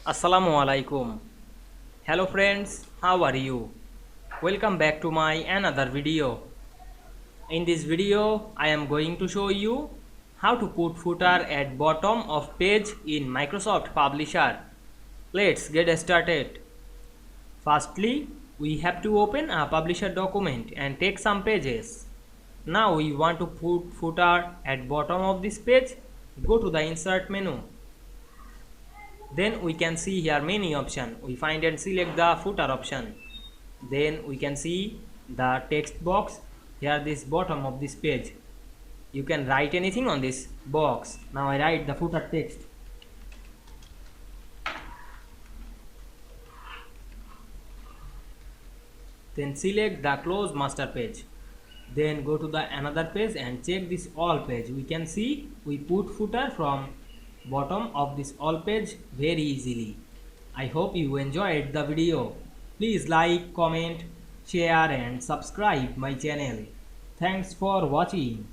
Assalamu Walaikum. Hello friends, how are you? Welcome back to my another video. In this video, I am going to show you how to put footer at bottom of page in Microsoft Publisher. Let's get started. Firstly, we have to open a publisher document and take some pages. Now we want to put footer at bottom of this page. Go to the insert menu. Then we can see here many option. We find and select the footer option. Then we can see the text box here, this bottom of this page. You can write anything on this box. Now I write the footer text. Then select the close master page. Then go to the another page and check this all page. We can see we put footer from bottom of this all page very easily. I hope you enjoyed the video. Please like, comment, share and subscribe my channel. Thanks for watching.